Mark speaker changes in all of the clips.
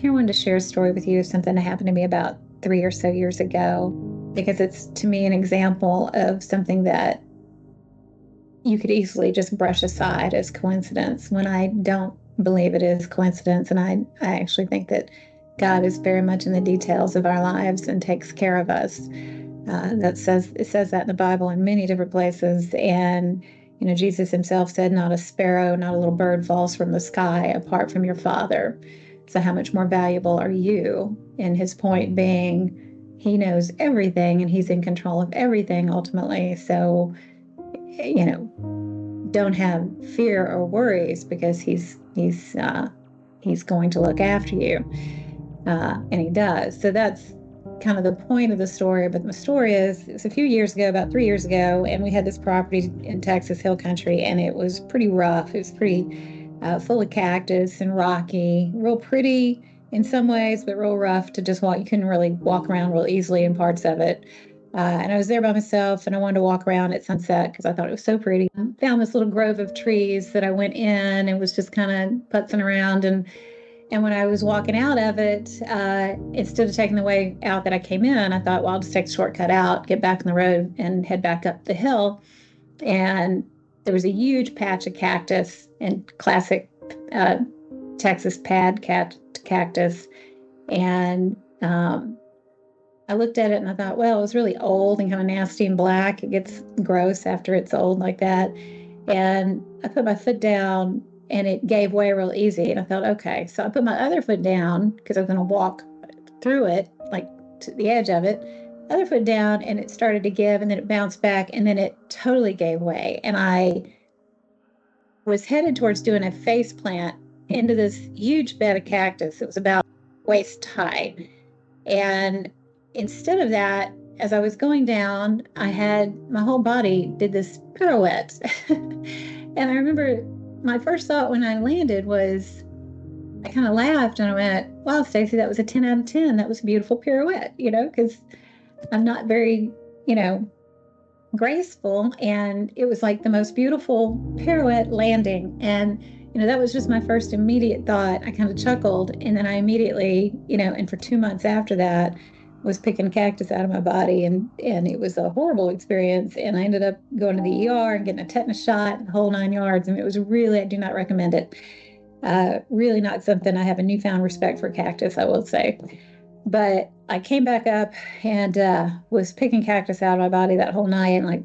Speaker 1: here I wanted to share a story with you of something that happened to me about 3 or so years ago, because it's to me an example of something that you could easily just brush aside as coincidence when I don't believe it is coincidence. And I actually think that God is very much in the details of our lives and takes care of us. It says that in the Bible in many different places. And Jesus himself said, "Not a sparrow, not a little bird falls from the sky apart from your Father." So how much more valuable are you? And his point being, he knows everything and he's in control of everything ultimately. So, don't have fear or worries, because he's going to look after you, and he does. So that's kind of the point of the story. But the story is, it was a few years ago, about 3 years ago, and we had this property in Texas Hill Country, and it was pretty rough. It was pretty full of cactus and rocky, real pretty in some ways, but real rough to just walk. You couldn't really walk around real easily in parts of it. And I was there by myself, and I wanted to walk around at sunset because I thought it was so pretty. I found this little grove of trees that I went in and was just kind of putzing around. And when I was walking out of it, instead of taking the way out that I came in, I thought, well, I'll just take a shortcut out, get back on the road, and head back up the hill. And there was a huge patch of cactus, and classic Texas cactus. And I looked at it and I thought, well, it was really old and kind of nasty and black. It gets gross after it's old like that. And I put my foot down and it gave way real easy. And I thought, okay. So I put my other foot down because I was going to walk through it, like to the edge of it. Other foot down, and it started to give, and then it bounced back, and then it totally gave way. And I was headed towards doing a face plant into this huge bed of cactus. It was about waist high. And instead of that, as I was going down, my whole body did this pirouette. And I remember my first thought when I landed was, I kind of laughed and I went, wow, Stacy, that was a 10 out of 10. That was a beautiful pirouette, because I'm not very, graceful. And it was like the most beautiful pirouette landing. And, that was just my first immediate thought. I kind of chuckled. And then I immediately, and for 2 months after that, was picking cactus out of my body. And it was a horrible experience. And I ended up going to the ER and getting a tetanus shot and the whole 9 yards. And it was really, I do not recommend it. Really not something. I have a newfound respect for cactus, I will say. But I came back up and was picking cactus out of my body that whole night, and like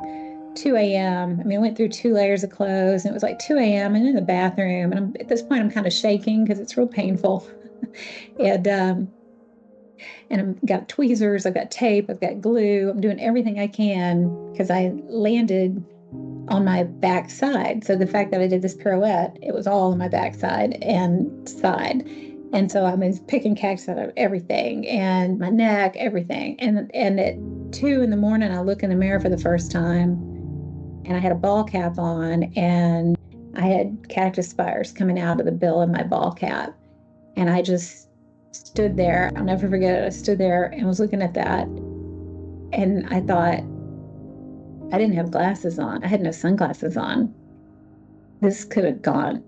Speaker 1: 2 a.m. I mean, I went through 2 layers of clothes, and it was like 2 a.m. and in the bathroom. And at this point, I'm kind of shaking because it's real painful. and I've got tweezers, I've got tape, I've got glue. I'm doing everything I can because I landed on my backside. So the fact that I did this pirouette, it was all on my backside and side. And so I was picking cactus out of everything, and my neck, everything. And at 2 a.m, I look in the mirror for the first time, and I had a ball cap on, and I had cactus spires coming out of the bill of my ball cap. And I just stood there. I'll never forget it. I stood there and was looking at that. And I thought, I didn't have glasses on. I had no sunglasses on. This could have gone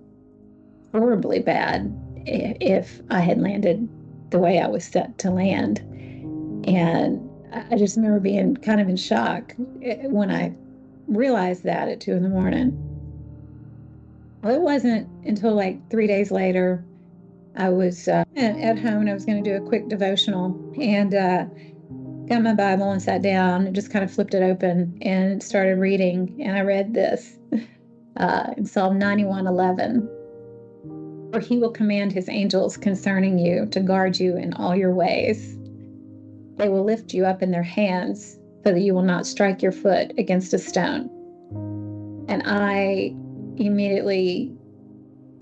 Speaker 1: horribly bad if I had landed the way I was set to land. And I just remember being kind of in shock when I realized that at 2 a.m. Well, it wasn't until like 3 days later, I was at home and I was going to do a quick devotional, and got my Bible and sat down and just kind of flipped it open and started reading. And I read this in Psalm 91:11. For he will command his angels concerning you to guard you in all your ways. They will lift you up in their hands so that you will not strike your foot against a stone. And I immediately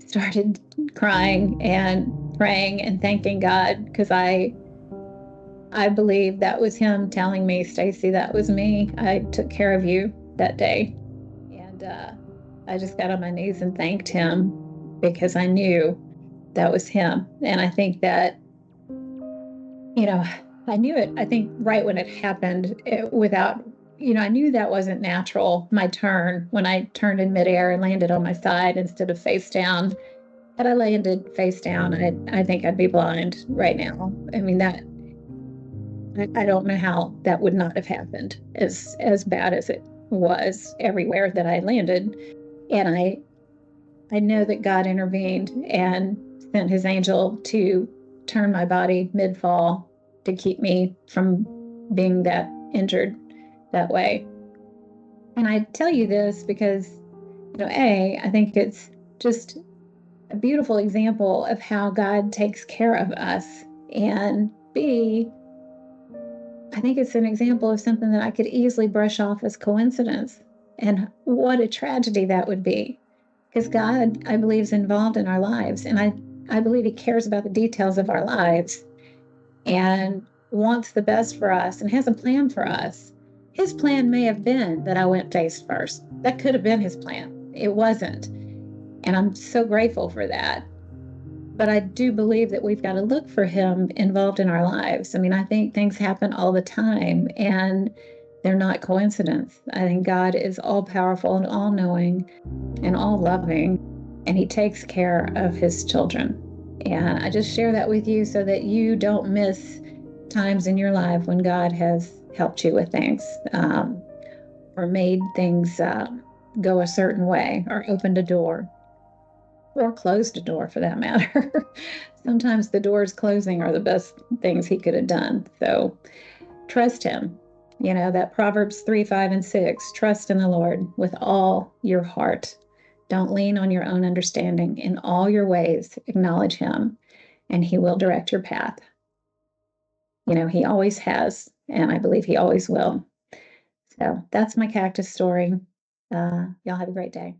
Speaker 1: started crying and praying and thanking God, because I believe that was him telling me, Stacy, that was me. I took care of you that day. And I just got on my knees and thanked him, because I knew that was him. And I think that, I knew it, I think right when it happened, I knew that wasn't natural. My turn, when I turned in midair and landed on my side instead of face down. Had I landed face down, I think I'd be blind right now. I mean, that I don't know how that would not have happened as bad as it was everywhere that I landed. And I know that God intervened and sent his angel to turn my body mid fall to keep me from being that injured that way. And I tell you this because, I think it's just a beautiful example of how God takes care of us. And B, I think it's an example of something that I could easily brush off as coincidence. And what a tragedy that would be. Because God, I believe, is involved in our lives. And I believe he cares about the details of our lives and wants the best for us and has a plan for us. His plan may have been that I went face first. That could have been his plan. It wasn't. And I'm so grateful for that. But I do believe that we've got to look for him involved in our lives. I mean, I think things happen all the time and they're not coincidence. I think God is all powerful and all knowing and all loving, and he takes care of his children. And I just share that with you so that you don't miss times in your life when God has helped you with things, or made things go a certain way, or opened a door, or closed a door for that matter. Sometimes the doors closing are the best things he could have done. So trust him. That Proverbs 3, 5, and 6, trust in the Lord with all your heart. Don't lean on your own understanding. In all your ways, acknowledge him, and he will direct your path. He always has, and I believe he always will. So that's my cactus story. Y'all have a great day.